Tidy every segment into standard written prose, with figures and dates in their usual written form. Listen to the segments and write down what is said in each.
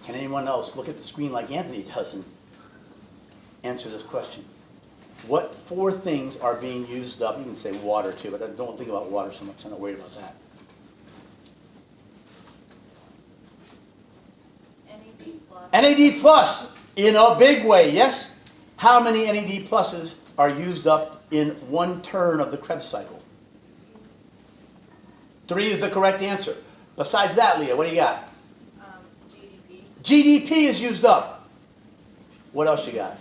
Can anyone else look at the screen like Anthony does and answer this question? What 4 things are being used up? You can say water too, but I don't think about water so much. I'm not worried about that. NAD plus in a big way, yes? How many NAD pluses are used up in 1 turn of the Krebs cycle? 3 is the correct answer. Besides that, Leah, what do you got? GDP. GDP is used up. What else you got?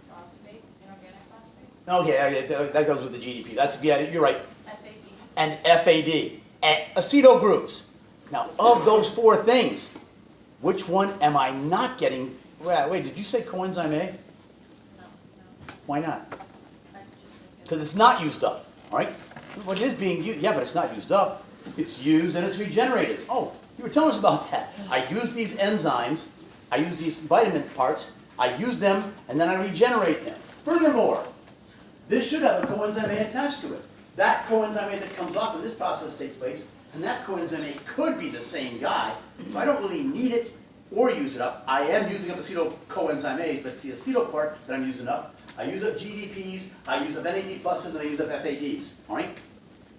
Phosphate, inorganic phosphate. Okay, that goes with the GDP. Yeah, you're right. FAD. And FAD. Acetyl groups. Now, of those 4 things, which one am I not getting? Wait, did you say coenzyme A? No. Why not? I just Because it's not used up, all right? What is being used? Yeah, but it's not used up. It's used and it's regenerated. Oh, you were telling us about that. I use these enzymes, I use these vitamin parts, I use them, and then I regenerate them. Furthermore, this should have a coenzyme A attached to it. That coenzyme A that comes off when this process takes place, and that coenzyme A could be the same guy, so I don't really need it or use it up. I am using up acetyl coenzyme A's, but it's the acetyl part that I'm using up. I use up GDPs, I use up NAD pluses, and I use up FADs, all right?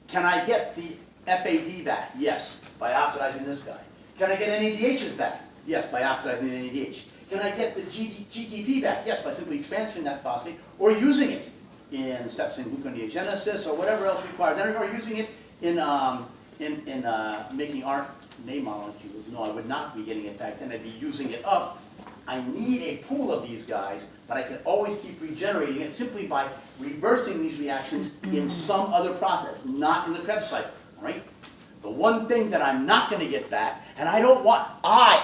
Can I get the FAD back? Yes, by oxidizing this guy. Can I get NADHs back? Yes, by oxidizing the NADH. Can I get the GTP back? Yes, by simply transferring that phosphate or using it in steps in gluconeogenesis or whatever else requires energy, or using it in making RNA molecules. No, I would not be getting it back. Then I'd be using it up. I need a pool of these guys, but I can always keep regenerating it simply by reversing these reactions in some other process, not in the Krebs cycle. All right? The one thing that I'm not going to get back, and I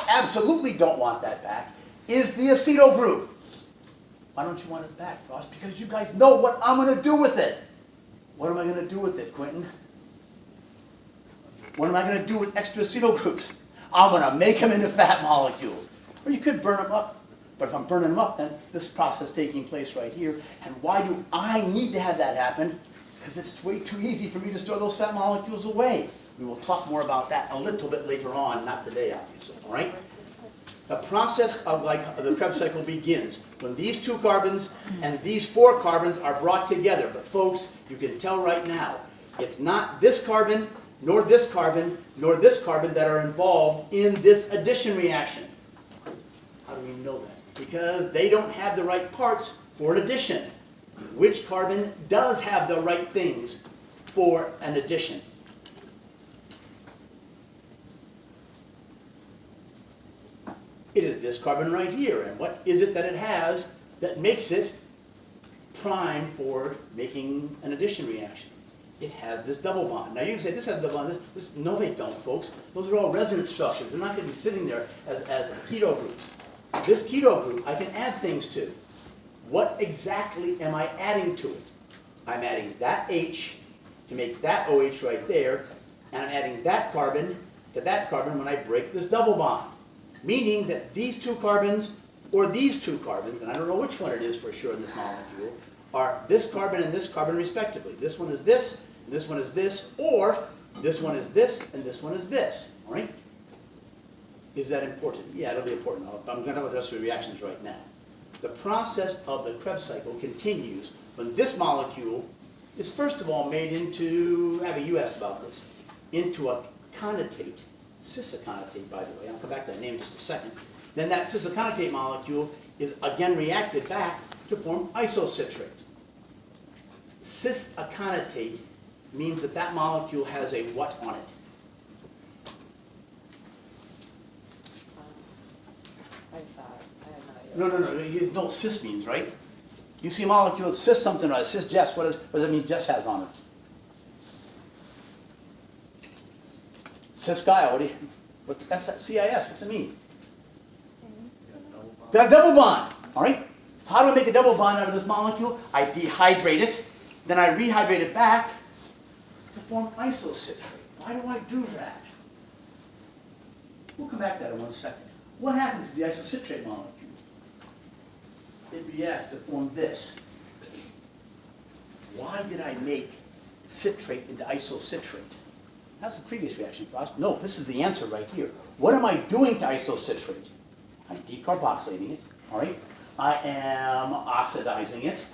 absolutely don't want that back, is the acetyl group. Why don't you want it back, Frost? Because you guys know what I'm going to do with it. What am I going to do with it, Quentin? What am I going to do with extra acetyl groups? I'm going to make them into fat molecules. Or you could burn them up. But if I'm burning them up, then it's this process taking place right here. And why do I need to have that happen? Because it's way too easy for me to store those fat molecules away. We will talk more about that a little bit later on, not today, obviously, all right? The process of the Krebs cycle begins when these 2 carbons and these 4 carbons are brought together. But folks, you can tell right now, it's not this carbon, nor this carbon, nor this carbon that are involved in this addition reaction. How do we know that? Because they don't have the right parts for an addition. Which carbon does have the right things for an addition? It is this carbon right here. And what is it that it has that makes it primed for making an addition reaction? It has this double bond. Now you can say this has a double bond. No, they don't, folks. Those are all resonance structures. They're not going to be sitting there as keto groups. This keto group, I can add things to. What exactly am I adding to it? I'm adding that H to make that OH right there, and I'm adding that carbon to that carbon when I break this double bond. Meaning that these 2 carbons, or these 2 carbons, and I don't know which one it is for sure in this molecule, are this carbon and this carbon respectively. This one is this, and this one is this, or this one is this, and this one is this. All right? Is that important? Yeah, it'll be important. I'm going to talk about the rest of the reactions right now. The process of the Krebs cycle continues when this molecule is first of all made into, Abby, you asked about this, into a conatate, cis-aconate, by the way. I'll come back to that name in just a second. Then that cis-aconate molecule is again reacted back to form isocitrate. Cis-aconate means that that molecule has a what on it? I saw it. I have no idea. No. You know what cis means, right? You see a molecule, cis something, right? Cis Jess. What does that mean Jess has on it? Cis Gaia, what's CIS? What's it mean? Got a double bond, all right? So how do I make a double bond out of this molecule? I dehydrate it, then I rehydrate it back to form isocitrate. Why do I do that? We'll come back to that in 1 second. What happens to the isocitrate molecule? It reacts to form this. Why did I make citrate into isocitrate? That's the previous reaction, Frost. No, this is the answer right here. What am I doing to isocitrate? I'm decarboxylating it, all right? I am oxidizing it.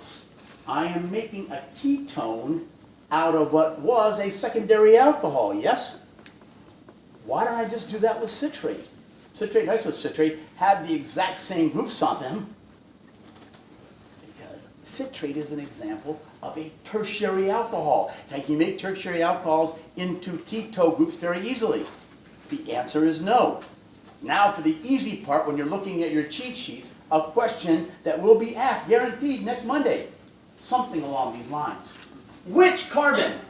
I am making a ketone out of what was a secondary alcohol, yes? Why don't I just do that with citrate? Citrate and isocitrate have the exact same groups on them because citrate is an example of a tertiary alcohol. And you can make tertiary alcohols into keto groups very easily. The answer is no. Now for the easy part, when you're looking at your cheat sheets, a question that will be asked, guaranteed, next Monday. Something along these lines. Which carbon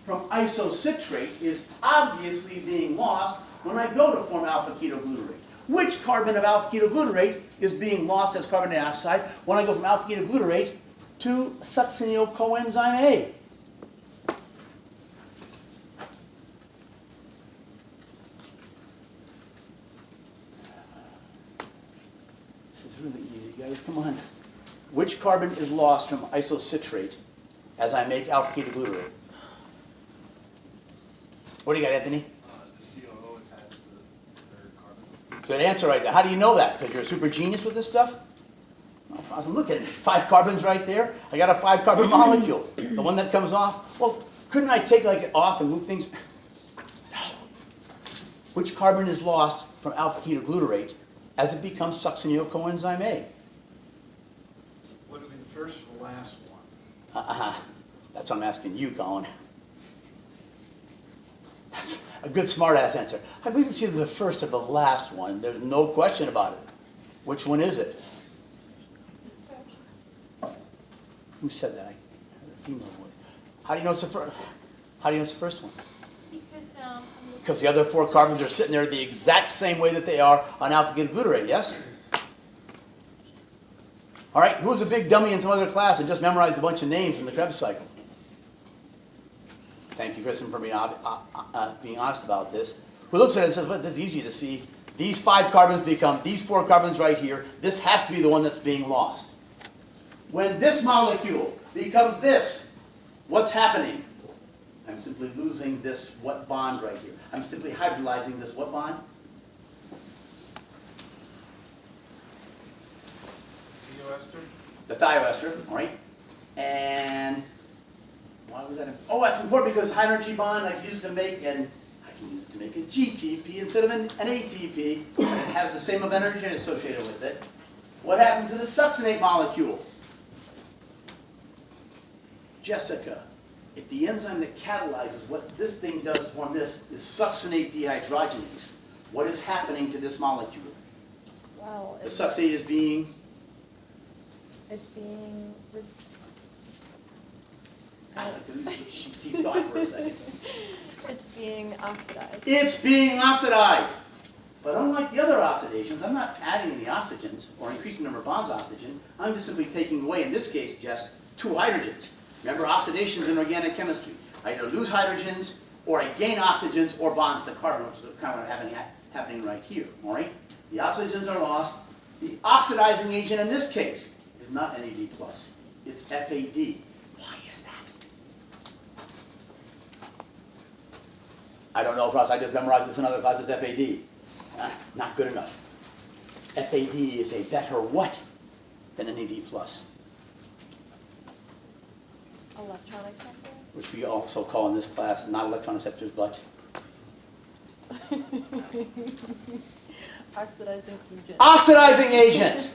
from isocitrate is obviously being lost when I go to form alpha-ketoglutarate? Which carbon of alpha-ketoglutarate is being lost as carbon dioxide when I go from alpha-ketoglutarate to succinyl coenzyme A? This is really easy, guys. Come on. Which carbon is lost from isocitrate as I make alpha-ketoglutarate? What do you got, Anthony? The COO attached to the third carbon. Good answer right there. How do you know that? Because you're a super genius with this stuff? Oh, Franz, I'm looking at it. 5 carbons right there. I got a 5-carbon molecule. The one that comes off. Well, couldn't I take like it off and move things? No. Which carbon is lost from alpha-ketoglutarate as it becomes succinyl coenzyme A? Would it be the first or last one? That's what I'm asking you, Colin. That's a good smart-ass answer. I believe it's either the first or the last one. There's no question about it. Which one is it? Who said that? I heard a female voice. How do you know it's the first? How do you know it's the first one? Because the other 4 carbons are sitting there the exact same way that they are on alpha-ketoglutarate, yes? All right, who was a big dummy in some other class and just memorized a bunch of names from the Krebs cycle? Thank you, Kristen, for being honest about this. Who looks at it and says, well, this is easy to see. These 5 carbons become these 4 carbons right here. This has to be the one that's being lost. When this molecule becomes this, what's happening? I'm simply losing this what bond right here. I'm simply hydrolyzing this what bond? Thioester? The thioester, all right? And why was that? Oh, that's important because high energy bond I can use it to make, and I can use it to make a GTP instead of an ATP. And it has the same amount of energy associated with it. What happens to the succinate molecule? Jessica, if the enzyme that catalyzes what this thing does to form this is succinate dehydrogenase, what is happening to this molecule? Well, The succinate is being it's being. I like to see thought for a second. It's being oxidized. It's being oxidized. But unlike the other oxidations, I'm not adding any oxygens or increasing the number of bonds oxygen. I'm just simply taking away, in this case, just 2 hydrogens. Remember, oxidations in organic chemistry. I either lose hydrogens, or I gain oxygens, or bonds to carbon, which is kind of what happening right here. All right? The oxygens are lost. The oxidizing agent in this case is not NAD+. It's FAD. Why is that? I don't know, Frost. I just memorized this in other classes, FAD. Not good enough. FAD is a better what than NAD+. Electron acceptor? Which we also call in this class not electron acceptors, but Oxidizing agent. oxidizing agent.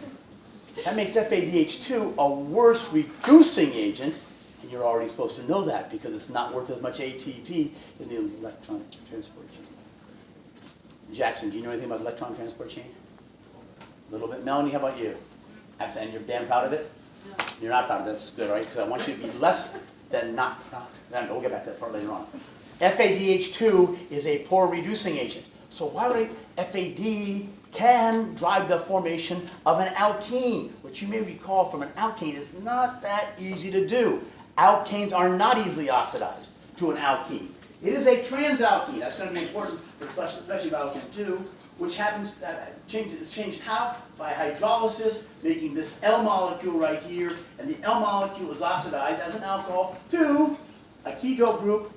That makes FADH2 a worse reducing agent, and you're already supposed to know that because it's not worth as much ATP in the electron transport chain. Jackson, do you know anything about electron transport chain? A little bit. Melanie, how about you? And you're damn proud of it? No. You're not proud of it. That's good, right? Because I want you to be less than not proud. Then we'll get back to that part later on. FADH2 is a poor reducing agent. So why would FAD can drive the formation of an alkene, which you may recall from an alkane is not that easy to do. Alkanes are not easily oxidized to an alkene. It is a transalkene. That's going to be important, especially Biochem 2, which happens, is changed how? By hydrolysis, making this L molecule right here, and the L molecule is oxidized as an alcohol to a keto group,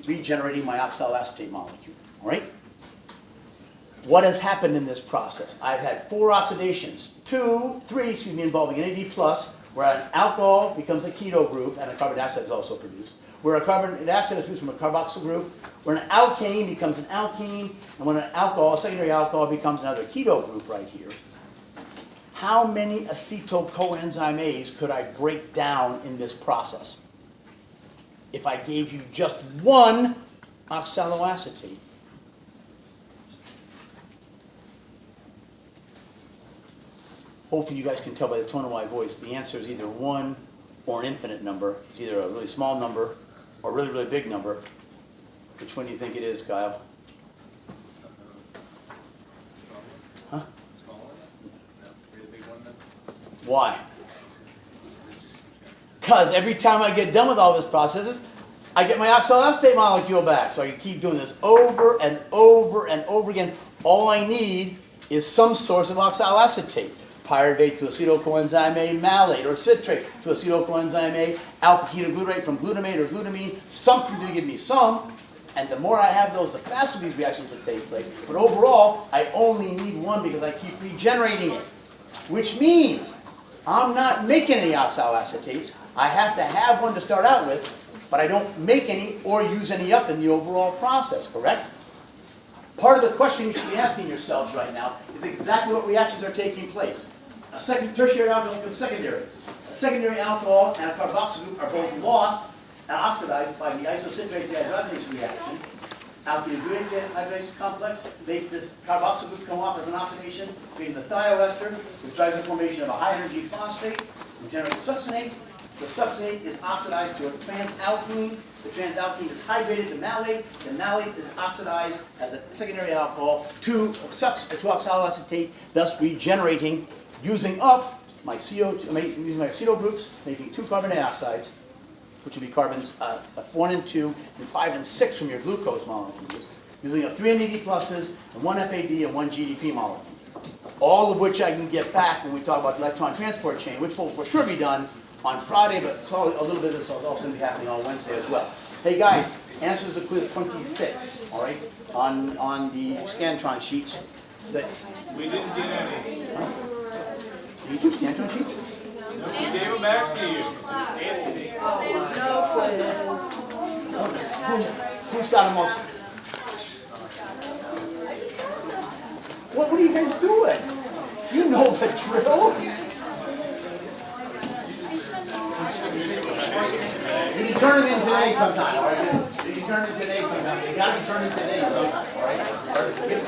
regenerating my oxaloacetate molecule. All right? what has happened in this process? I've had 4 oxidations, 3 involving NAD+, where an alcohol becomes a keto group and a carbon dioxide is also produced. Where a carbon dioxide is produced from a carboxyl group, where an alkane becomes an alkene, and when an alcohol, a secondary alcohol, becomes another keto group right here. How many acetyl coenzyme A's could I break down in this process if I gave you just one oxaloacetate? Hopefully you guys can tell by the tone of my voice, the answer is either 1 or an infinite number. It's either a really small number or a really, really big number. Which one do you think it is, Kyle? Huh? Why? Because every time I get done with all these processes, I get my oxaloacetate molecule back. So I can keep doing this over and over and over again. All I need is some source of oxaloacetate. Pyruvate to acetylcoenzyme A malate, or citrate to acetylcoenzyme A, alpha-ketoglutarate from glutamate or glutamine, something to give me some. And the more I have those, the faster these reactions will take place. But overall, I only need one because I keep regenerating it. Which means I'm not making any oxaloacetates. I have to have one to start out with, but I don't make any or use any up in the overall process, correct? Part of the question you should be asking yourselves right now is exactly what reactions are taking place. A tertiary alcohol becomes secondary. A secondary alcohol and a carboxyl group are both lost and oxidized by the isocitrate dehydrogenase reaction. Alkylbutane dehydrogenase complex makes this carboxyl group come off as an oxidation, creating the thioester, which drives the formation of a high-energy phosphate, which generates succinate. The succinate is oxidized to a transalkene. The transalkene is hydrated to malate. The malate is oxidized as a secondary alcohol to oxaloacetate, thus regenerating, using up my CO2, using my acetyl groups, making 2 carbon dioxides, which would be carbons 1 and 2, and 5 and 6 from your glucose molecules, using up 3 NAD pluses, and 1 FAD, and 1 GDP molecule. All of which I can get back when we talk about the electron transport chain, which will for sure be done on Friday, but it's all, a little bit of this is also going to be happening on Wednesday as well. Hey guys, answers to quiz 26, all right, on the Scantron sheets. We didn't get any. Did you do Scantron sheets? No, we gave them back to you. Anthony. Who's got them all? What are you guys doing? You know the drill. You can turn it in today sometime, all right? You can turn it today sometime. You got to turn it today sometime, all right? Or give it,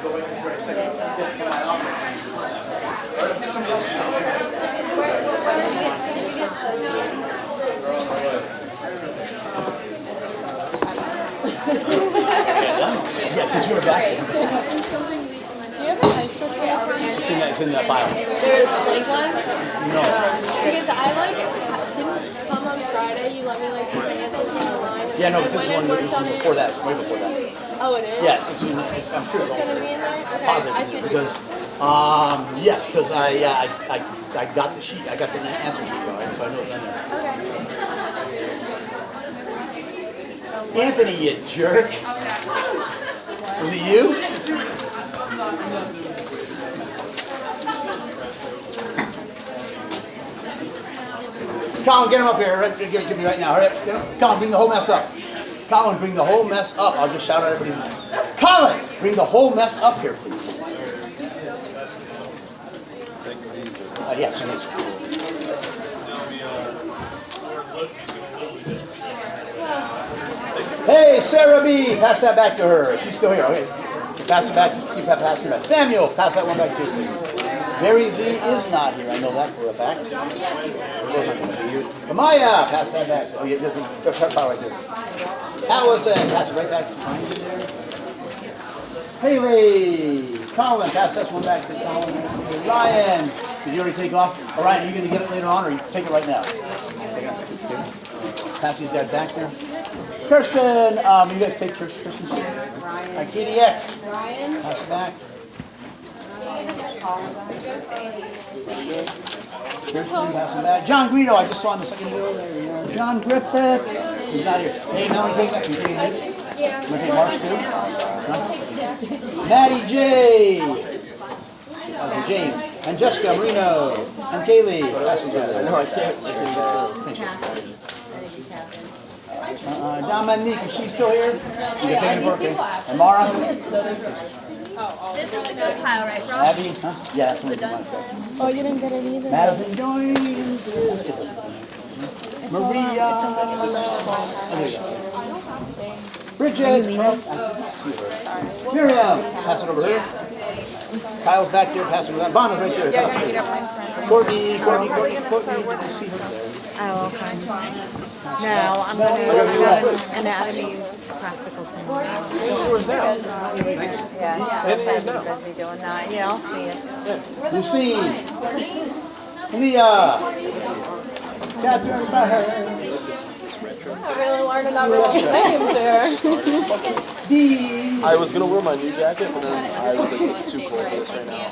go away for a second. Get to my office. Or get somebody else. Yeah, because you were back. Do you have an extra scale? It's in that file. There's blank ones? No. Because I didn't come on Friday, you let me take the answers online. Yeah, no, and but this when one it was worked on before it. that. It's way before that. Oh, it is? Yes, I'm sure It's going to be in there? Okay. Positive, I think. because yes, because I got the sheet, I got the answer sheet, all right, so I know it's in there. Okay. Anthony, you jerk. Was it you? Colin, get him up here. Right, give it to me right now. Hurry up. Get him. Colin, bring the whole mess up. Colin, bring the whole mess up. I'll just shout out everybody's name. Colin, bring the whole mess up here, please. Yes, it is. Hey, Sarah B, pass that back to her. She's still here. Okay. Pass it back. Keep passing it back. Samuel, pass that one back to you. Mary Z is not here. I know that for a fact. Kamaya, pass that back. Oh, yeah, just her power right there. Allison, pass it right back to Haley. Colin, pass this one back to Colin. Ryan, did you already take off? All right, are you going to get it later on, or you take it right now? Pass these guys back there. Kirsten, you guys take Kirsten's seat. Hi, Katie X. Pass it back. Kirsten, pass it back. John Guido, I just saw him a second ago. There you are. John Griffith. He's not here. Hey, now we take that. You take it? You want to take Mark's too? No? Maddie J. James. And Jessica Marino. And Kaylee. No, I can't. Dominique, is she still here? You can take it for okay. And Mara? This is the good pile, right, Ross? Abby? Huh? Yeah, that's one of the ones. Oh, you didn't get it either? Madison joins. Maria. Bridget. Miriam. Pass it over here. Kyle's back there. Pass it over there. Bonna's right there. Pass it over there. Courtney. Did you see her there? Oh, okay. No, I got an anatomy practical tomorrow. Yes, I'm busy doing that. Yeah, I'll see it. Lucy. Leah. Catherine. I really learned enough names here. Dee. I was gonna wear my new jacket, but then I was like, it's too cold for this right now.